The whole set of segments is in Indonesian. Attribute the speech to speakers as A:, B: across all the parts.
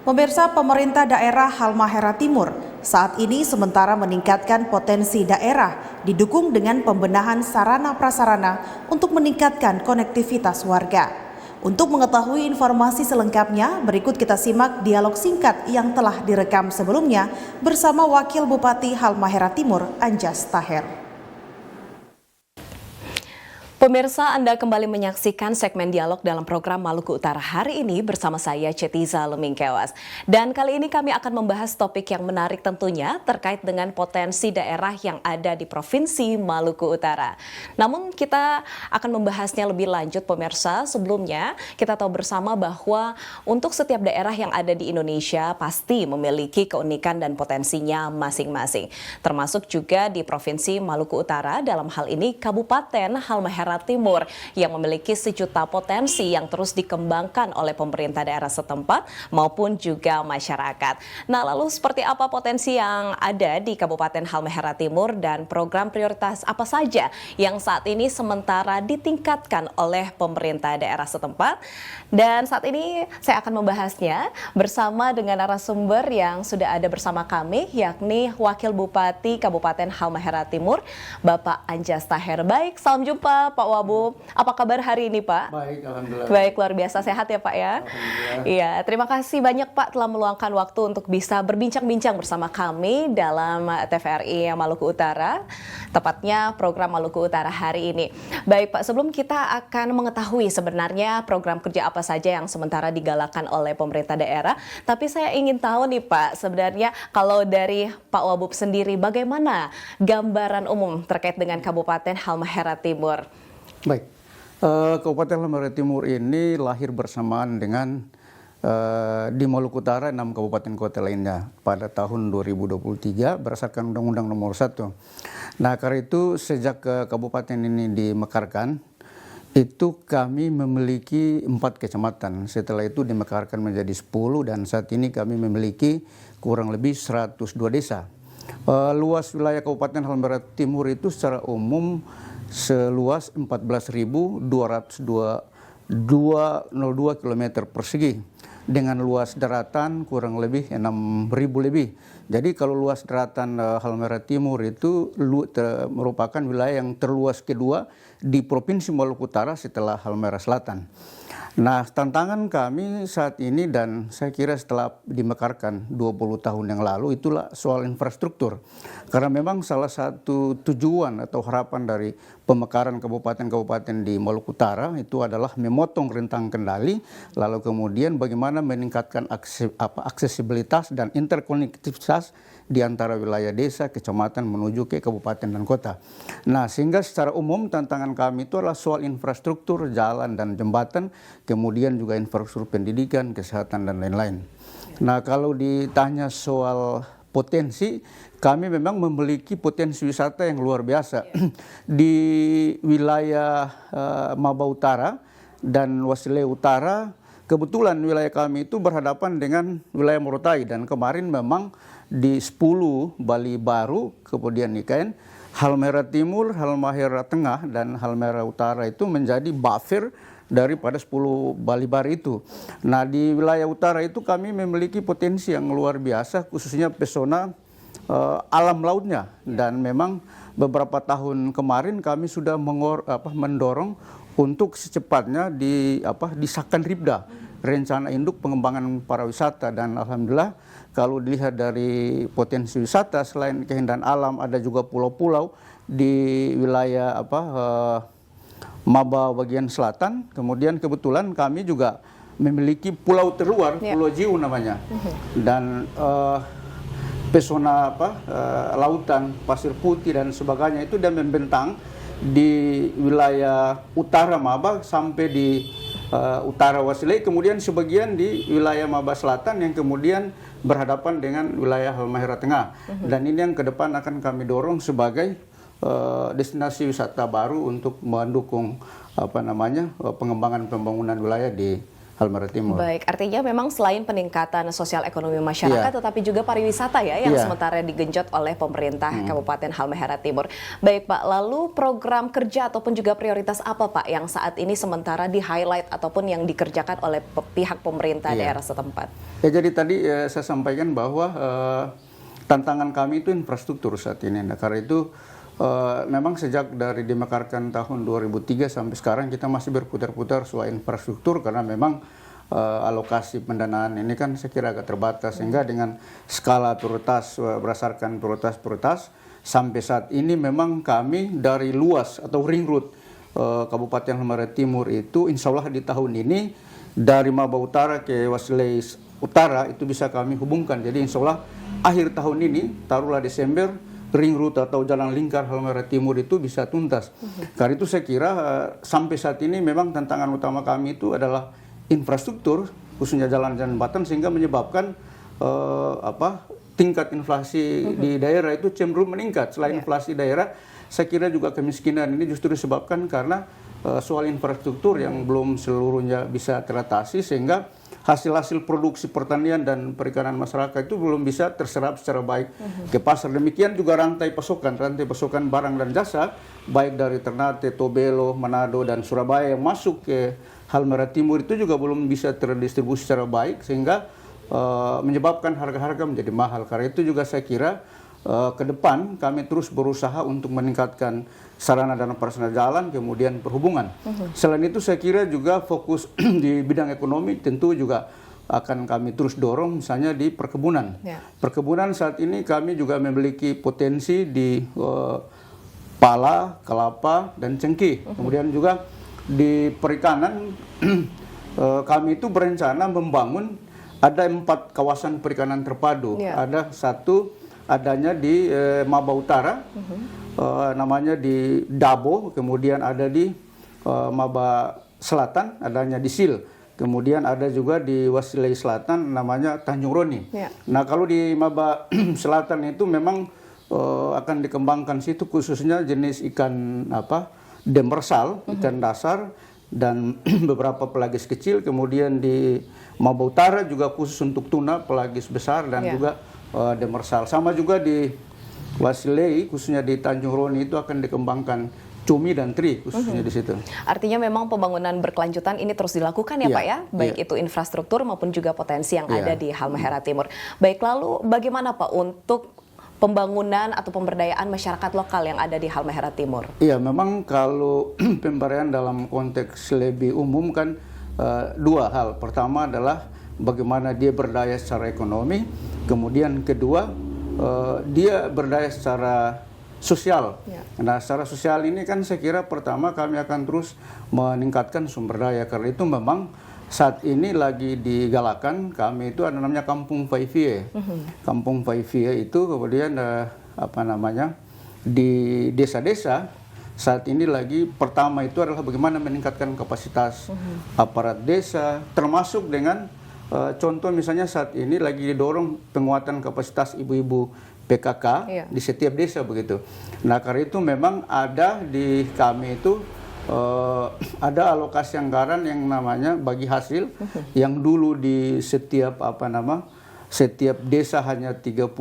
A: Pemirsa, pemerintah daerah Halmahera Timur saat ini sementara meningkatkan potensi daerah didukung dengan pembenahan sarana prasarana untuk meningkatkan konektivitas warga. Untuk mengetahui informasi selengkapnya, berikut kita simak dialog singkat yang telah direkam sebelumnya bersama Wakil Bupati Halmahera Timur, Anjas Taher.
B: Pemirsa, Anda kembali menyaksikan segmen dialog dalam program Maluku Utara hari ini bersama saya Cetiza Lemingkewas. Dan kali ini kami akan membahas topik yang menarik tentunya terkait dengan potensi daerah yang ada di Provinsi Maluku Utara. Namun kita akan membahasnya lebih lanjut pemirsa. Sebelumnya kita tahu bersama bahwa untuk setiap daerah yang ada di Indonesia pasti memiliki keunikan dan potensinya masing-masing. Termasuk juga di Provinsi Maluku Utara, dalam hal ini Kabupaten Halmahera Timur yang memiliki sejuta potensi yang terus dikembangkan oleh pemerintah daerah setempat maupun juga masyarakat. Nah, lalu seperti apa potensi yang ada di Kabupaten Halmahera Timur dan program prioritas apa saja yang saat ini sementara ditingkatkan oleh pemerintah daerah setempat? Dan saat ini saya akan membahasnya bersama dengan narasumber yang sudah ada bersama kami, yakni Wakil Bupati Kabupaten Halmahera Timur, Bapak Anjas Taher. Baik, salam jumpa Pak Wabub. Apa kabar hari ini, Pak?
C: Baik, alhamdulillah.
B: Baik, luar biasa sehat ya, Pak ya. Iya, terima kasih banyak Pak telah meluangkan waktu untuk bisa berbincang-bincang bersama kami dalam TVRI Maluku Utara, tepatnya program Maluku Utara hari ini. Baik, Pak, sebelum kita akan mengetahui sebenarnya program kerja apa saja yang sementara digalakan oleh pemerintah daerah, tapi saya ingin tahu nih, Pak, sebenarnya kalau dari Pak Wabub sendiri bagaimana gambaran umum terkait dengan Kabupaten Halmahera Timur?
C: Baik, Kabupaten Halmahera Timur ini lahir bersamaan dengan di Maluku Utara 6 kabupaten kota lainnya pada tahun 2023 berdasarkan Undang-Undang Nomor 1. Nah, karena itu sejak kabupaten ini dimekarkan, itu kami memiliki 4 kecamatan. Setelah itu dimekarkan menjadi 10 dan saat ini kami memiliki kurang lebih 102 desa. Luas wilayah Kabupaten Halmahera Timur itu secara umum seluas 14.202 km persegi dengan luas daratan kurang lebih 6.000 lebih. Jadi kalau luas daratan Halmahera Timur itu merupakan wilayah yang terluas kedua di Provinsi Maluku Utara setelah Halmahera Selatan. Nah, tantangan kami saat ini dan saya kira setelah dimekarkan 20 tahun yang lalu itulah soal infrastruktur. Karena memang salah satu tujuan atau harapan dari pemekaran kabupaten-kabupaten di Maluku Utara itu adalah memotong rentang kendali, lalu kemudian bagaimana meningkatkan aksesibilitas dan interkonektivitas di antara wilayah desa, kecamatan menuju ke kabupaten dan kota. Nah, sehingga secara umum tantangan kami itu adalah soal infrastruktur, jalan dan jembatan, kemudian juga infrastruktur pendidikan, kesehatan dan lain-lain. Nah, kalau ditanya soal potensi, kami memang memiliki potensi wisata yang luar biasa. Di wilayah Maba Utara dan Wasile Utara, kebetulan wilayah kami itu berhadapan dengan wilayah Morotai dan kemarin memang di 10 Bali Baru, kemudian Ikain, Halmahera Timur, Halmahera Tengah dan Halmahera Utara itu menjadi buffer daripada 10 Bali Baru itu. Nah, di wilayah utara itu kami memiliki potensi yang luar biasa khususnya pesona alam lautnya dan memang beberapa tahun kemarin kami sudah mendorong untuk secepatnya disahkan RIPDA, rencana induk pengembangan pariwisata, dan alhamdulillah kalau dilihat dari potensi wisata selain keindahan alam ada juga pulau-pulau di wilayah Maba bagian selatan. Kemudian kebetulan kami juga memiliki pulau terluar, Pulau Jiu namanya, dan pesona lautan, pasir putih dan sebagainya itu dan membentang di wilayah utara Maba sampai di utara Wasile, kemudian sebagian di wilayah Maba Selatan yang kemudian berhadapan dengan wilayah Halmahera Tengah. Dan ini yang ke depan akan kami dorong sebagai destinasi wisata baru untuk mendukung pengembangan pembangunan wilayah di Halmahera Timur.
B: Baik, artinya memang selain peningkatan sosial ekonomi masyarakat, tetapi juga pariwisata ya yang sementara digenjot oleh pemerintah Kabupaten Halmahera Timur. Baik Pak, lalu program kerja ataupun juga prioritas apa Pak yang saat ini sementara di-highlight ataupun yang dikerjakan oleh pihak pemerintah daerah setempat?
C: Ya, jadi tadi saya sampaikan bahwa tantangan kami itu infrastruktur saat ini. Nah, karena itu memang sejak dari dimekarkan tahun 2003 sampai sekarang kita masih berputar-putar soal infrastruktur karena memang alokasi pendanaan ini kan saya kira agak terbatas sehingga dengan skala prioritas berdasarkan prioritas sampai saat ini memang kami dari luas atau ring road Kabupaten Halmahera Timur itu insya Allah di tahun ini dari Maba Utara ke Wasilei Utara itu bisa kami hubungkan. Jadi insya Allah akhir tahun ini taruhlah Desember ring road atau jalan lingkar Halmahera Timur itu bisa tuntas. Karena itu saya kira sampai saat ini memang tantangan utama kami itu adalah infrastruktur, khususnya jalan dan jembatan sehingga menyebabkan tingkat inflasi di daerah itu cenderung meningkat. Selain inflasi daerah, saya kira juga kemiskinan ini justru disebabkan karena soal infrastruktur yang belum seluruhnya bisa teratasi sehingga hasil-hasil produksi pertanian dan perikanan masyarakat itu belum bisa terserap secara baik ke pasar. Demikian juga rantai pasokan barang dan jasa, baik dari Ternate, Tobelo, Manado, dan Surabaya yang masuk ke Halmahera Timur itu juga belum bisa terdistribusi secara baik, sehingga menyebabkan harga-harga menjadi mahal. Karena itu juga saya kira ke depan kami terus berusaha untuk meningkatkan sarana dan prasarana jalan, kemudian perhubungan. Selain itu saya kira juga fokus di bidang ekonomi tentu juga akan kami terus dorong misalnya di perkebunan. Perkebunan saat ini kami juga memiliki potensi di pala, kelapa, dan cengkeh. Kemudian juga di perikanan kami itu berencana membangun ada 4 kawasan perikanan terpadu. Ada satu adanya di Maba Utara, namanya di Dabo, kemudian ada di Maba Selatan, adanya di Sil, kemudian ada juga di Wasilei Selatan, namanya Tanjung Roni. Nah, kalau di Maba Selatan itu memang akan dikembangkan situ khususnya jenis ikan demersal, ikan dasar, dan beberapa pelagis kecil. Kemudian di Maba Utara juga khusus untuk tuna, pelagis besar, dan juga demersal. Sama juga di Wasilei, khususnya di Tanjung Roni itu akan dikembangkan cumi dan teri khususnya di situ.
B: Artinya memang pembangunan berkelanjutan ini terus dilakukan ya Pak ya, baik itu infrastruktur maupun juga potensi yang ada di Halmahera Timur. Baik, lalu bagaimana Pak untuk pembangunan atau pemberdayaan masyarakat lokal yang ada di Halmahera Timur?
C: Iya, memang kalau pemberdayaan dalam konteks lebih umum kan dua hal. Pertama adalah bagaimana dia berdaya secara ekonomi, kemudian kedua dia berdaya secara sosial. Nah, secara sosial ini kan saya kira pertama kami akan terus meningkatkan sumber daya. Karena itu memang saat ini lagi digalakan kami itu ada namanya Kampung Faivie. Kampung Faivie itu kemudian di desa-desa saat ini lagi pertama itu adalah bagaimana meningkatkan kapasitas aparat desa, termasuk dengan contoh misalnya saat ini lagi didorong penguatan kapasitas ibu-ibu PKK di setiap desa begitu. Nah, karena itu memang ada di kami itu ada alokasi anggaran yang namanya bagi hasil yang dulu di setiap setiap desa hanya 30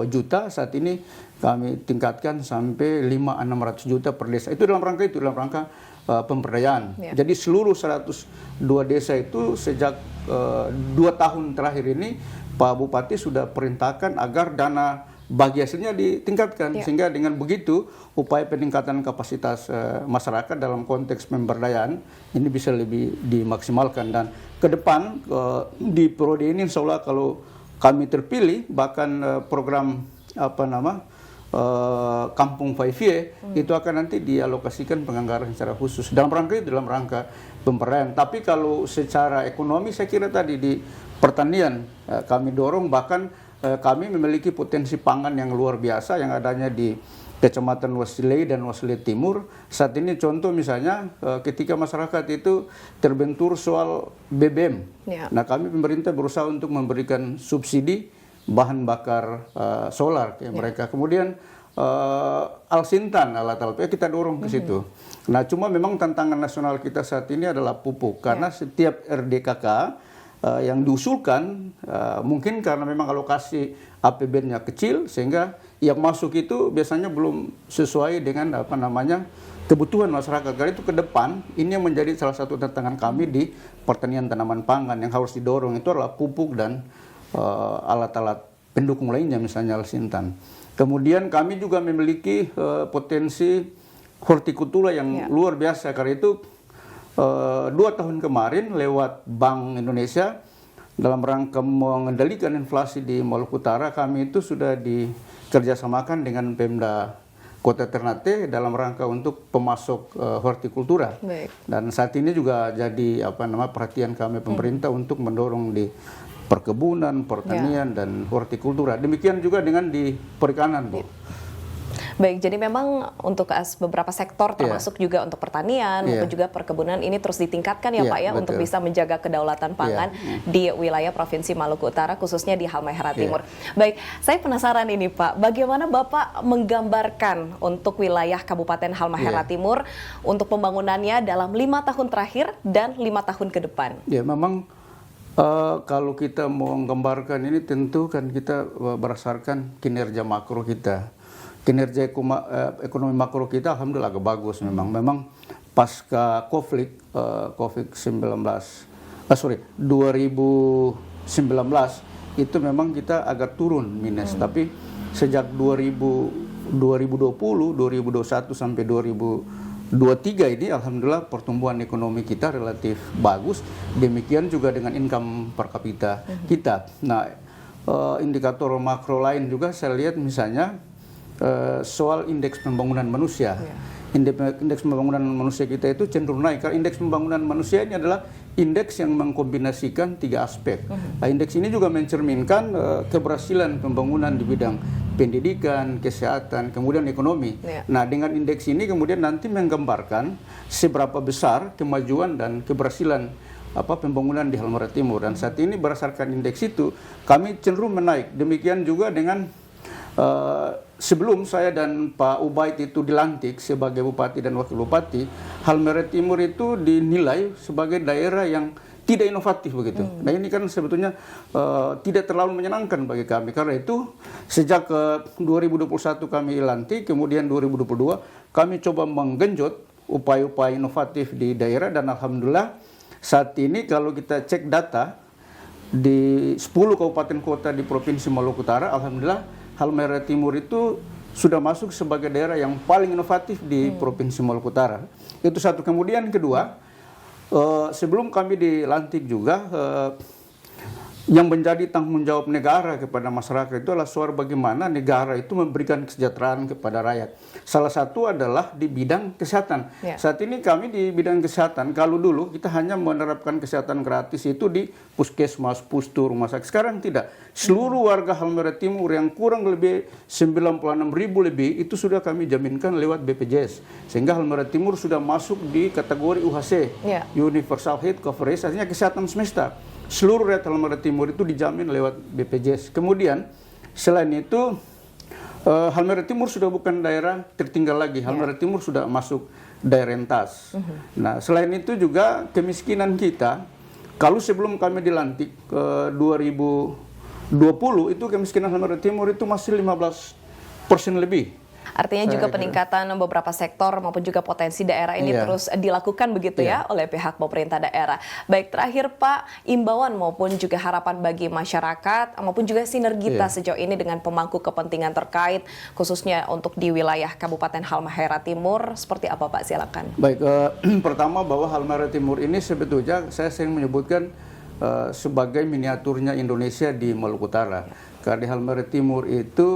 C: juta, saat ini kami tingkatkan sampai 500-600 juta per desa. Itu dalam rangka pemberdayaan. Jadi seluruh 102 desa itu sejak 2 tahun terakhir ini Pak Bupati sudah perintahkan agar dana bagi hasilnya ditingkatkan, sehingga dengan begitu upaya peningkatan kapasitas masyarakat dalam konteks pemberdayaan ini bisa lebih dimaksimalkan. Dan ke depan di periode ini insya Allah kalau kami terpilih, bahkan program Kampung Faivie itu akan nanti dialokasikan penganggaran secara khusus dalam rangka pemberdayaan. Tapi kalau secara ekonomi saya kira tadi di pertanian kami dorong, bahkan kami memiliki potensi pangan yang luar biasa yang adanya di Kecamatan Wasilei dan Wasilei Timur. Saat ini contoh misalnya ketika masyarakat itu terbentur soal BBM. Nah, kami pemerintah berusaha untuk memberikan subsidi bahan bakar solar ke mereka. Kemudian Alsintan, alat-alat kita dorong ke situ. Nah, cuma memang tantangan nasional kita saat ini adalah pupuk karena setiap RDKK yang diusulkan mungkin karena memang alokasi APBN-nya kecil sehingga yang masuk itu biasanya belum sesuai dengan kebutuhan masyarakat. Karena itu ke depan ini yang menjadi salah satu tantangan kami di pertanian tanaman pangan yang harus didorong itu adalah pupuk dan alat-alat pendukung lainnya misalnya Alsintan. Kemudian kami juga memiliki potensi hortikultura yang luar biasa karena itu 2 tahun kemarin lewat Bank Indonesia dalam rangka mengendalikan inflasi di Maluku Utara kami itu sudah dikerjasamakan dengan Pemda Kota Ternate dalam rangka untuk pemasok hortikultura. Dan saat ini juga jadi perhatian kami pemerintah untuk mendorong di perkebunan, pertanian dan hortikultura. Demikian juga dengan di perikanan, Bu.
B: Baik, jadi memang untuk beberapa sektor termasuk juga untuk pertanian maupun juga perkebunan ini terus ditingkatkan ya Pak ya betul. Untuk bisa menjaga kedaulatan pangan di wilayah Provinsi Maluku Utara khususnya di Halmahera Timur. Baik, saya penasaran ini Pak, bagaimana Bapak menggambarkan untuk wilayah Kabupaten Halmahera Timur untuk pembangunannya dalam 5 tahun terakhir dan 5 tahun ke depan? Ya,
C: memang kalau kita mau menggambarkan ini tentu kan kita berdasarkan kinerja makro kita. Kinerja ekonomi makro kita alhamdulillah agak bagus memang pasca COVID-19 itu memang kita agak turun minus tapi sejak 2020 2021 sampai 2023 ini alhamdulillah pertumbuhan ekonomi kita relatif bagus, demikian juga dengan income per kapita kita. Nah, indikator makro lain juga saya lihat misalnya soal indeks pembangunan manusia. Indeks pembangunan manusia kita itu cenderung naik. Karena indeks pembangunan manusia ini adalah indeks yang mengkombinasikan 3 aspek. Nah, indeks ini juga mencerminkan keberhasilan pembangunan di bidang pendidikan, kesehatan, kemudian ekonomi. Nah, dengan indeks ini kemudian nanti menggambarkan seberapa besar kemajuan dan keberhasilan pembangunan di Halmahera Timur. Dan saat ini berdasarkan indeks itu kami cenderung menaik. Demikian juga dengan sebelum saya dan Pak Ubaid itu dilantik sebagai Bupati dan Wakil Bupati, Halmahera Timur itu dinilai sebagai daerah yang tidak inovatif begitu. Nah ini kan sebetulnya tidak terlalu menyenangkan bagi kami. Karena itu sejak 2021 kami dilantik, kemudian 2022 kami coba menggenjot upaya-upaya inovatif di daerah dan alhamdulillah saat ini kalau kita cek data di 10 kabupaten kota di Provinsi Maluku Utara, alhamdulillah Halmahera Timur itu sudah masuk sebagai daerah yang paling inovatif di Provinsi Maluku Utara. Itu satu. Kemudian kedua, sebelum kami dilantik juga, yang menjadi tanggung jawab negara kepada masyarakat itu adalah soal bagaimana negara itu memberikan kesejahteraan kepada rakyat. Salah satu adalah di bidang kesehatan. Saat ini kami di bidang kesehatan, kalau dulu kita hanya menerapkan kesehatan gratis itu di puskesmas, pustu, rumah sakit. Sekarang tidak. Seluruh warga Halmahera Timur yang kurang lebih 96.000 lebih itu sudah kami jaminkan lewat BPJS. Sehingga Halmahera Timur sudah masuk di kategori UHC, Universal Health Coverage, artinya kesehatan semesta. Seluruh rakyat Halmahera Timur itu dijamin lewat BPJS. Kemudian selain itu Halmahera Timur sudah bukan daerah tertinggal lagi. Halmahera Timur sudah masuk daerah rentas. Nah, selain itu juga kemiskinan kita, kalau sebelum kami dilantik 2020 itu kemiskinan Halmahera Timur itu masih 15% lebih.
B: Artinya juga peningkatan beberapa sektor maupun juga potensi daerah ini terus dilakukan begitu ya oleh pihak pemerintah daerah. Baik, terakhir Pak, imbauan maupun juga harapan bagi masyarakat maupun juga sinergitas sejauh ini dengan pemangku kepentingan terkait khususnya untuk di wilayah Kabupaten Halmahera Timur seperti apa Pak? Silakan.
C: Baik, pertama bahwa Halmahera Timur ini sebetulnya saya sering menyebutkan sebagai miniaturnya Indonesia di Maluku Utara. Karena di Halmahera Timur itu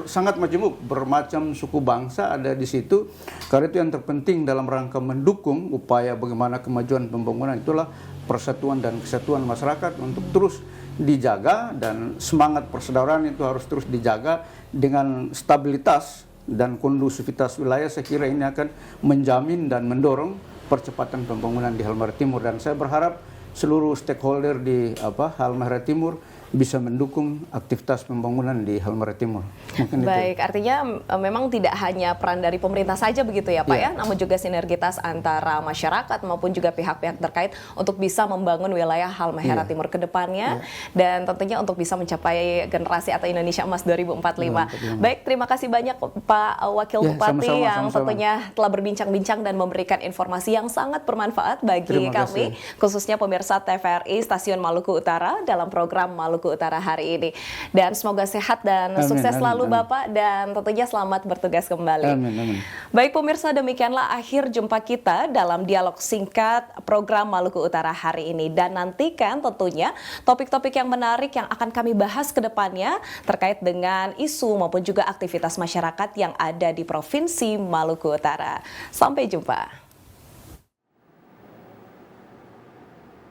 C: sangat majemuk, bermacam suku bangsa ada di situ. Karena itu yang terpenting dalam rangka mendukung upaya bagaimana kemajuan pembangunan itulah persatuan dan kesatuan masyarakat untuk terus dijaga dan semangat persaudaraan itu harus terus dijaga dengan stabilitas dan kondusivitas wilayah. Saya kira ini akan menjamin dan mendorong percepatan pembangunan di Halmahera Timur dan saya berharap seluruh stakeholder di Halmahera Timur bisa mendukung aktivitas pembangunan di Halmahera Timur. Mungkin
B: Baik,
C: itu.
B: artinya memang tidak hanya peran dari pemerintah saja begitu ya Pak ya, namun juga sinergitas antara masyarakat maupun juga pihak-pihak terkait untuk bisa membangun wilayah Halmahera Timur ke depannya dan tentunya untuk bisa mencapai generasi atau Indonesia Emas 2045. Baik, terima kasih banyak Pak Wakil Bupati yang tentunya telah berbincang-bincang dan memberikan informasi yang sangat bermanfaat bagi kami, khususnya pemirsa TVRI Stasiun Maluku Utara dalam program Maluku Utara hari ini. Dan semoga sehat dan sukses selalu Bapak dan tentunya selamat bertugas kembali.
C: Amin.
B: Baik pemirsa, demikianlah akhir jumpa kita dalam dialog singkat program Maluku Utara hari ini. Dan nantikan tentunya topik-topik yang menarik yang akan kami bahas ke depannya terkait dengan isu maupun juga aktivitas masyarakat yang ada di Provinsi Maluku Utara. Sampai jumpa.